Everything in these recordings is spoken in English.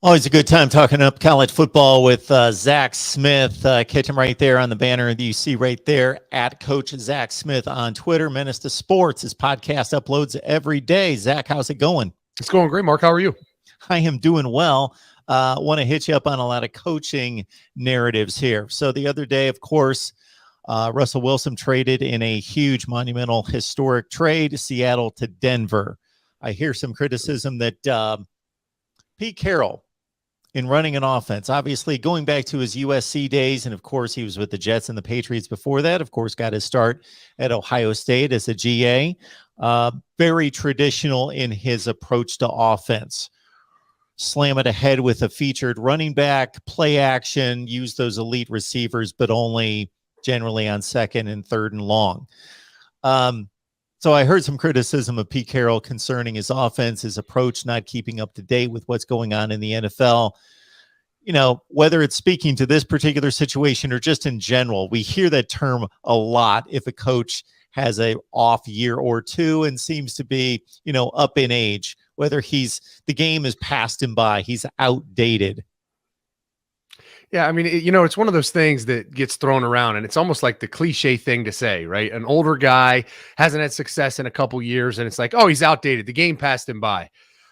Always a good time talking up college football with Zach Smith. Catch him right there on the banner that you see right there at Coach Zach Smith on Twitter. Menace to Sports. His podcast uploads every day. Zach, how's it going? It's going great, Mark. How are you? I am doing well. Want to hit you up on a lot of coaching narratives here. So the other day, of course, Russell Wilson traded in a huge, monumental, historic trade, Seattle to Denver. I hear some criticism that Pete Carroll, in running an offense, obviously going back to his USC days, and of course he was with the Jets and the Patriots before that, of course got his start at Ohio State as a GA. Very traditional in his approach to offense. Slam it ahead with a featured running back, play action, use those elite receivers, but only generally on second and third and long. So I heard some criticism of Pete Carroll concerning his offense, his approach, not keeping up to date with what's going on in the NFL. You know, whether it's speaking to this particular situation or just in general, we hear that term a lot if a coach has a off year or two and seems to be, you know, up in age, whether the game has passed him by, he's outdated. Yeah, I mean, it's one of those things that gets thrown around, and it's almost like the cliche thing to say, right? An older guy hasn't had success in a couple years, and it's like, oh, he's outdated. The game passed him by.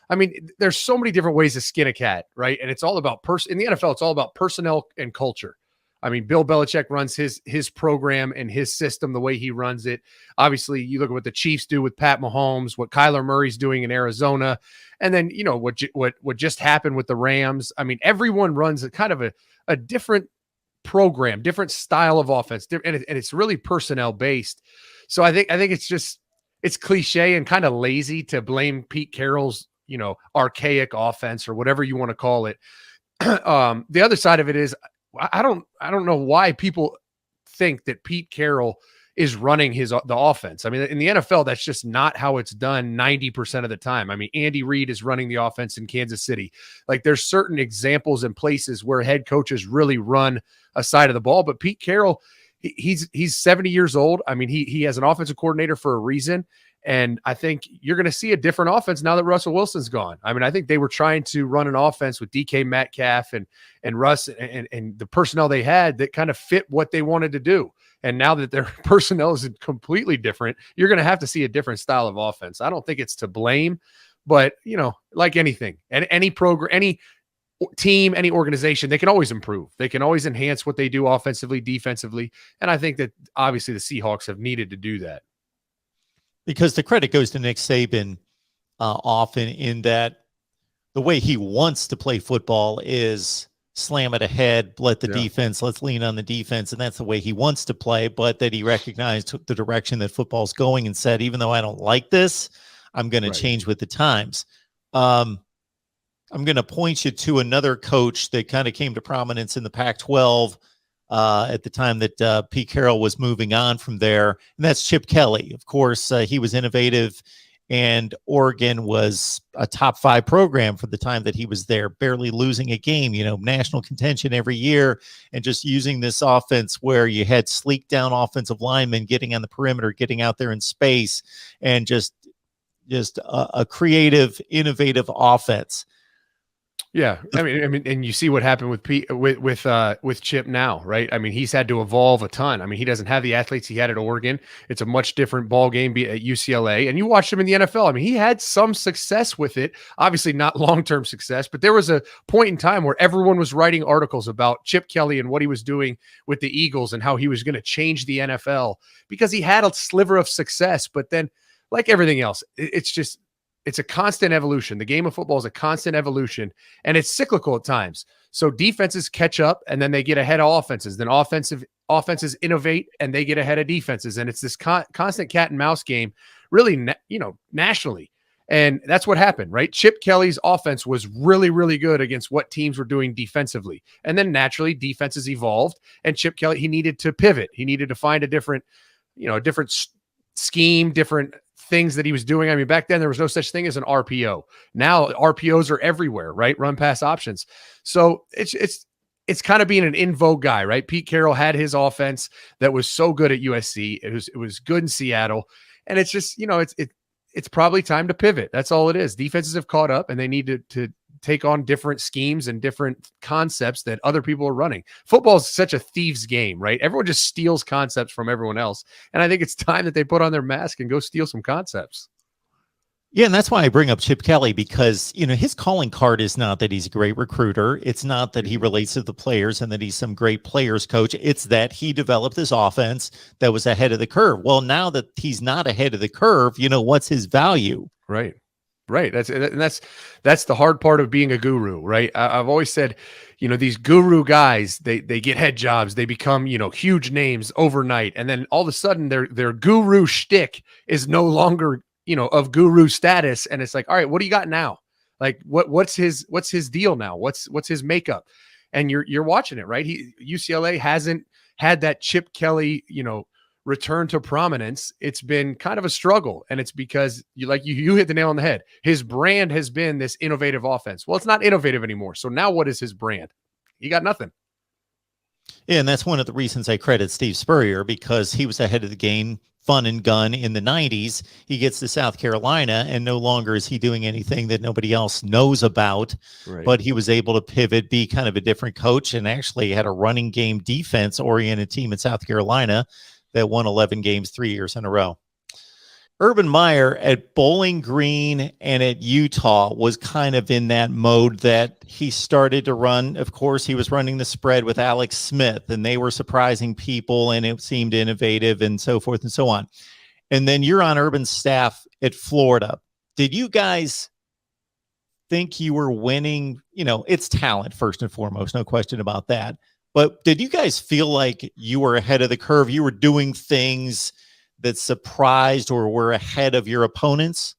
I mean, there's so many different ways to skin a cat, right? And it's all about in the NFL, it's all about personnel and culture. I mean, Bill Belichick runs his program and his system the way he runs it. Obviously, you look at what the Chiefs do with Pat Mahomes, what Kyler Murray's doing in Arizona, and then what just happened with the Rams. I mean, everyone runs a kind of a different program, different style of offense, and it's really personnel based. So I think it's cliche and kind of lazy to blame Pete Carroll's archaic offense or whatever you want to call it. The other side of it is I don't know why people think that Pete Carroll is running the offense. I mean, in the NFL, that's just not how it's done 90% of the time. I mean, Andy Reid is running the offense in Kansas City. Like, there's certain examples and places where head coaches really run a side of the ball, but Pete Carroll, he's 70 years old. I mean, he has an offensive coordinator for a reason. And I think you're going to see a different offense now that Russell Wilson's gone. I mean, I think they were trying to run an offense with DK Metcalf and Russ and the personnel they had that kind of fit what they wanted to do. And now that their personnel is completely different, you're going to have to see a different style of offense. I don't think it's to blame, but like anything, and any program, any team, any organization, they can always improve. They can always enhance what they do offensively, defensively. And I think that obviously the Seahawks have needed to do that. Because the credit goes to Nick Saban often in that the way he wants to play football is slam it ahead, let the defense, let's lean on the defense. And that's the way he wants to play, but that he recognized the direction that football's going and said, even though I don't like this, I'm going to change with the times. I'm going to point you to another coach that kind of came to prominence in the Pac-12 at the time that Pete Carroll was moving on from there, and that's Chip Kelly. Of course, he was innovative, and Oregon was a top 5 program for the time that he was there, barely losing a game, national contention every year, and just using this offense where you had sleek down offensive linemen getting on the perimeter, getting out there in space, and just a creative, innovative offense. Yeah, I mean, and you see what happened with with Chip now, right? I mean, he's had to evolve a ton. I mean, he doesn't have the athletes he had at Oregon. It's a much different ball game at UCLA. And you watched him in the NFL. I mean, he had some success with it. Obviously, not long-term success, but there was a point in time where everyone was writing articles about Chip Kelly and what he was doing with the Eagles and how he was going to change the NFL because he had a sliver of success. But then, like everything else, it's a constant evolution. The game of football is a constant evolution, and it's cyclical at times. So defenses catch up, and then they get ahead of offenses. Then offenses innovate, and they get ahead of defenses. And it's this constant cat and mouse game, really, nationally. And that's what happened, right? Chip Kelly's offense was really, really good against what teams were doing defensively. And then naturally, defenses evolved, and Chip Kelly, he needed to pivot. He needed to find a different scheme, different things that he was doing. I mean, back then there was no such thing as an RPO. Now RPOs are everywhere, right? Run pass options. So it's kind of being an in vogue guy, right? Pete Carroll had his offense that was so good at USC. It was good in Seattle. And it's just, it's probably time to pivot. That's all it is. Defenses have caught up and they need to take on different schemes and different concepts that other people are running. Football is such a thieves game, right? Everyone just steals concepts from everyone else. And I think it's time that they put on their mask and go steal some concepts. Yeah, and that's why I bring up Chip Kelly, because, his calling card is not that he's a great recruiter. It's not that he relates to the players and that he's some great players coach. It's that he developed this offense that was ahead of the curve. Well, now that he's not ahead of the curve, what's his value? Right. That's the hard part of being a guru, right? I've always said, these guru guys, they get head jobs, they become, huge names overnight. And then all of a sudden their guru shtick is no longer, of guru status. And it's like, all right, what do you got now? Like what's his deal now? What's his makeup? And you're watching it, right? UCLA hasn't had that Chip Kelly, return to prominence. It's been kind of a struggle. And it's because you hit the nail on the head. His brand has been this innovative offense. Well, it's not innovative anymore. So now what is his brand? He got nothing. Yeah, and that's one of the reasons I credit Steve Spurrier, because he was ahead of the game, fun and gun in the 90s. He gets to South Carolina, and no longer is he doing anything that nobody else knows about, right. But he was able to pivot, be kind of a different coach, and actually had a running game defense-oriented team in South Carolina that won 11 games 3 years in a row. Urban Meyer at Bowling Green and at Utah was kind of in that mode that he started to run. Of course, he was running the spread with Alex Smith, and they were surprising people, and it seemed innovative and so forth and so on. And then you're on Urban's staff at Florida. Did you guys think you were winning? It's talent first and foremost, no question about that. But did you guys feel like you were ahead of the curve? You were doing things that surprised or were ahead of your opponents?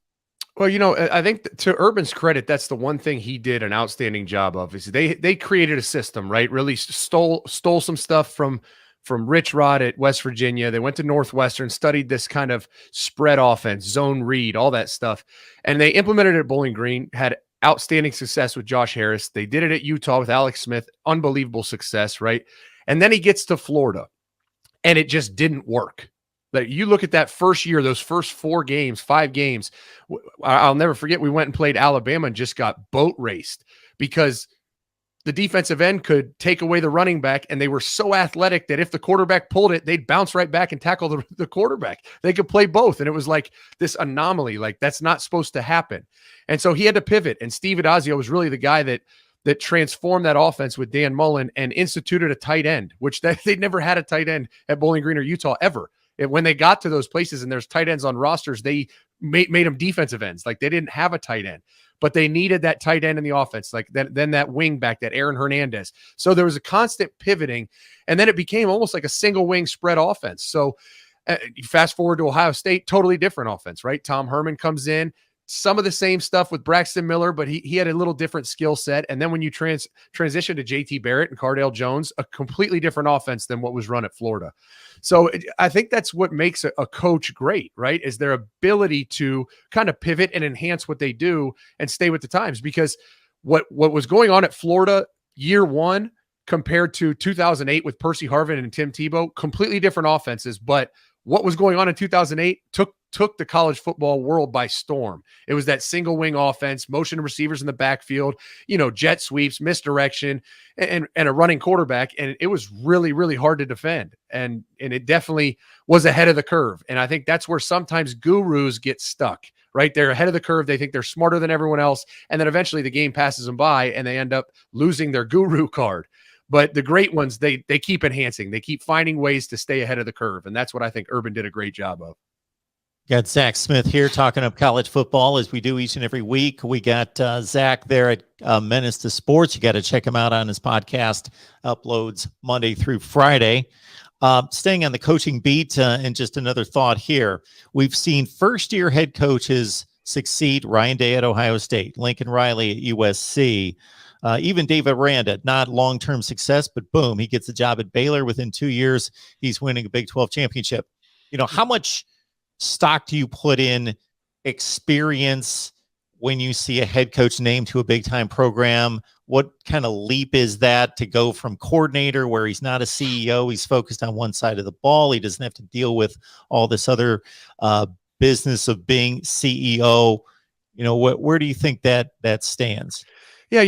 Well, I think to Urban's credit, that's the one thing he did an outstanding job of, is they created a system, right? Really stole some stuff from Rich Rod at West Virginia. They went to Northwestern, studied this kind of spread offense, zone read, all that stuff. And they implemented it at Bowling Green, had outstanding success with Josh Harris. They did it at Utah with Alex Smith, unbelievable success, right? And then he gets to Florida, and it just didn't work. Like, you look at that first year, those first 5 games, I'll never forget, we went and played Alabama and just got boat raced because the defensive end could take away the running back, and they were so athletic that if the quarterback pulled it, they'd bounce right back and tackle the quarterback. They could play both, and it was like this anomaly. Like, that's not supposed to happen. And so he had to pivot, and Steve Addazio was really the guy that transformed that offense with Dan Mullen and instituted a tight end, which they'd never had a tight end at Bowling Green or Utah ever. When they got to those places and there's tight ends on rosters, they made them defensive ends. Like, they didn't have a tight end, but they needed that tight end in the offense. Like then that wing back, that Aaron Hernandez. So there was a constant pivoting, and then it became almost like a single wing spread offense. So you fast forward to Ohio State, totally different offense, right? Tom Herman comes in, some of the same stuff with Braxton Miller, but he had a little different skill set. And then when you transition to JT Barrett and Cardale Jones, a completely different offense than what was run at Florida. So I think that's what makes a coach great, right? Is their ability to kind of pivot and enhance what they do and stay with the times. Because what was going on at Florida year one compared to 2008 with Percy Harvin and Tim Tebow, completely different offenses. But what was going on in 2008 took the college football world by storm. It was that single wing offense, motion receivers in the backfield, jet sweeps, misdirection, and a running quarterback. And it was really, really hard to defend. And it definitely was ahead of the curve. And I think that's where sometimes gurus get stuck, right? They're ahead of the curve. They think they're smarter than everyone else. And then eventually the game passes them by and they end up losing their guru card. But the great ones, they keep enhancing. They keep finding ways to stay ahead of the curve. And that's what I think Urban did a great job of. Got Zach Smith here talking up college football as we do each and every week. We got Zach there at Menace to Sports. You got to check him out on his podcast. Uploads Monday through Friday. Staying on the coaching beat, and just another thought here. We've seen first-year head coaches succeed. Ryan Day at Ohio State, Lincoln Riley at USC. Even Dave Aranda, not long-term success, but boom, he gets a job at Baylor. Within 2 years, he's winning a Big 12 championship. How much stock do you put in experience when you see a head coach named to a big-time program? What kind of leap is that to go from coordinator, where he's not a CEO, he's focused on one side of the ball, he doesn't have to deal with all this other business of being CEO? Where do you think that stands? Yeah,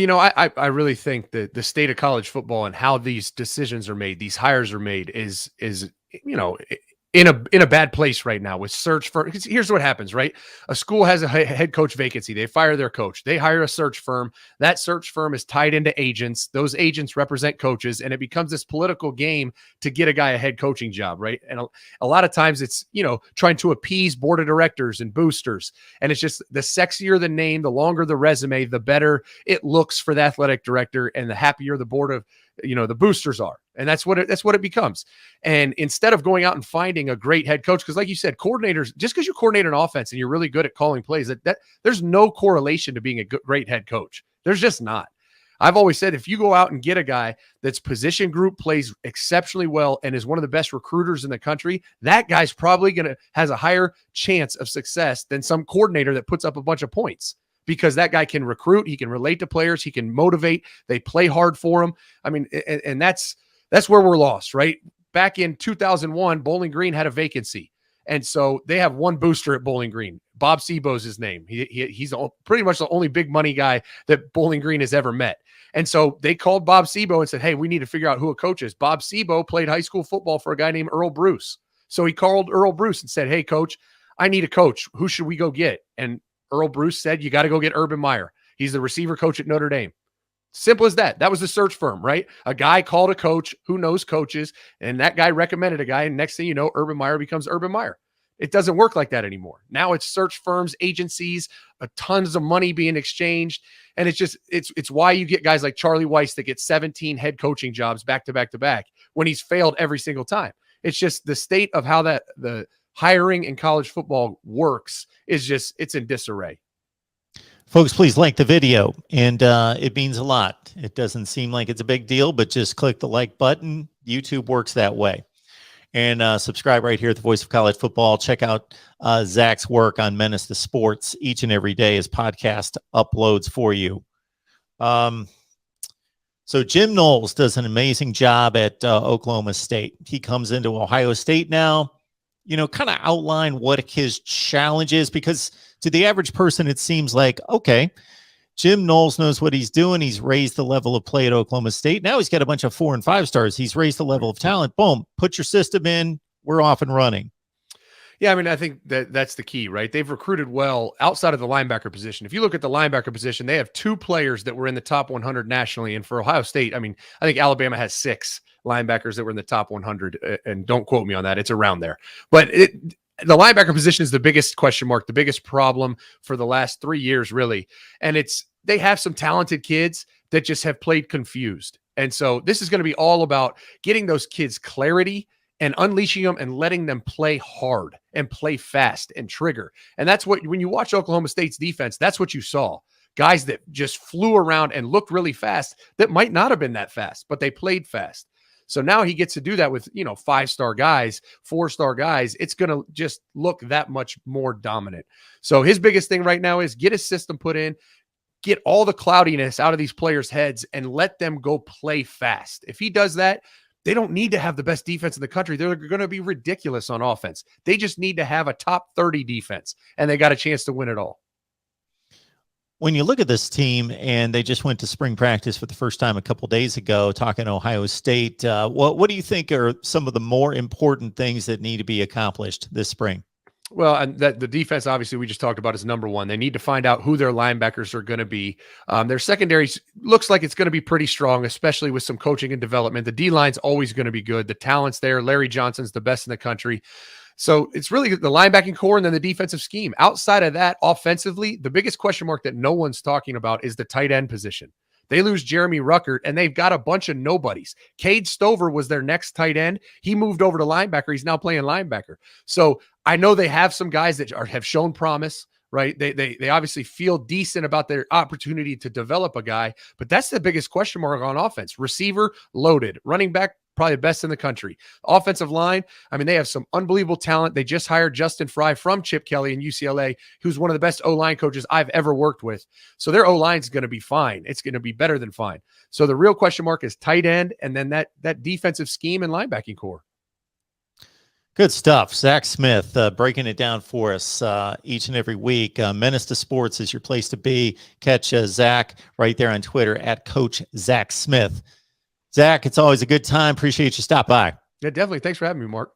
I really think that the state of college football and how these decisions are made, these hires are made, is you know in a bad place right now with search for. Because here's what happens, right? A school has a head coach vacancy. They fire their coach. They hire a search firm. That search firm is tied into agents. Those agents represent coaches, and it becomes this political game to get a guy a head coaching job, right? And a lot of times it's trying to appease board of directors and boosters, and it's just the sexier the name, the longer the resume, the better it looks for the athletic director, and the happier the board of the boosters are. And that's what it becomes. And instead of going out and finding a great head coach, because like you said, coordinators, just because you coordinate an offense and you're really good at calling plays, that there's no correlation to being a great head coach. There's just not. I've always said, if you go out and get a guy that's position group, plays exceptionally well, and is one of the best recruiters in the country, that guy's probably has a higher chance of success than some coordinator that puts up a bunch of points, because that guy can recruit, he can relate to players, he can motivate, they play hard for him. I mean, and that's where we're lost, right? Back in 2001, Bowling Green had a vacancy. And so they have one booster at Bowling Green. Bob Sebo's his name. He's pretty much the only big money guy that Bowling Green has ever met. And so they called Bob Sebo and said, hey, we need to figure out who a coach is. Bob Sebo played high school football for a guy named Earl Bruce. So he called Earl Bruce and said, hey, coach, I need a coach. Who should we go get? And Earl Bruce said, you got to go get Urban Meyer. He's the receiver coach at Notre Dame. Simple as that. That was the search firm, right? A guy called a coach who knows coaches, and that guy recommended a guy, and next thing you know, Urban Meyer becomes Urban Meyer. It doesn't work like that anymore. Now it's search firms, agencies, tons of money being exchanged, and it's why you get guys like Charlie Weiss that get 17 head coaching jobs back to back to back when he's failed every single time. It's just the state of how the hiring in college football works it's in disarray. Folks, please like the video, and it means a lot. It doesn't seem like it's a big deal, but just click the like button. YouTube works that way. And subscribe right here at the Voice of College Football. Check out Zach's work on Menace to Sports each and every day as podcast uploads for you. So Jim Knowles does an amazing job at Oklahoma State. He comes into Ohio State now. Kind of outline what his challenge is, because to the average person, it seems like, okay, Jim Knowles knows what he's doing. He's raised the level of play at Oklahoma State. Now he's got a bunch of 4 and 5 stars. He's raised the level of talent. Boom, put your system in. We're off and running. Yeah, I mean, I think that's the key, right? They've recruited well outside of the linebacker position. If you look at the linebacker position, they have 2 players that were in the top 100 nationally. And for Ohio State, I mean, I think Alabama has 6 linebackers that were in the top 100. And don't quote me on that. It's around there. But the linebacker position is the biggest question mark, the biggest problem for the last 3 years, really. And they have some talented kids that just have played confused. And so this is going to be all about getting those kids clarity and unleashing them and letting them play hard and play fast and trigger. And that's what, when you watch Oklahoma State's defense, that's what you saw. Guys that just flew around and looked really fast that might not have been that fast, but they played fast. So now he gets to do that with, 5-star guys, 4-star guys. It's going to just look that much more dominant. So his biggest thing right now is get his system put in, get all the cloudiness out of these players' heads, and let them go play fast. If he does that, they don't need to have the best defense in the country. They're going to be ridiculous on offense. They just need to have a top 30 defense, and they got a chance to win it all. When you look at this team, and they just went to spring practice for the first time a couple days ago, talking to Ohio State, what do you think are some of the more important things that need to be accomplished this spring? Well, and that the defense, obviously, we just talked about, is number one. They need to find out who their linebackers are going to be. Their secondary looks like it's going to be pretty strong, especially with some coaching and development. The D-line's always going to be good. The talent's there. Larry Johnson's the best in the country. So it's really the linebacking core and then the defensive scheme. Outside of that, offensively, the biggest question mark that no one's talking about is the tight end position. They lose Jeremy Ruckert, and they've got a bunch of nobodies. Cade Stover was their next tight end. He moved over to linebacker. He's now playing linebacker. So I know they have some guys that have shown promise, right? They obviously feel decent about their opportunity to develop a guy, but that's the biggest question mark on offense. Receiver, loaded. Running back, probably the best in the country. Offensive line, I mean, they have some unbelievable talent. They just hired Justin Fry from Chip Kelly in UCLA, who's one of the best O-line coaches I've ever worked with. So their O-line is going to be fine. It's going to be better than fine. So the real question mark is tight end, and then that defensive scheme and linebacking core. Good stuff. Zach Smith breaking it down for us each and every week. Menace to Sports is your place to be. Catch Zach right there on Twitter at Coach Zach Smith. Zach, it's always a good time. Appreciate you stop by. Yeah, definitely. Thanks for having me, Mark.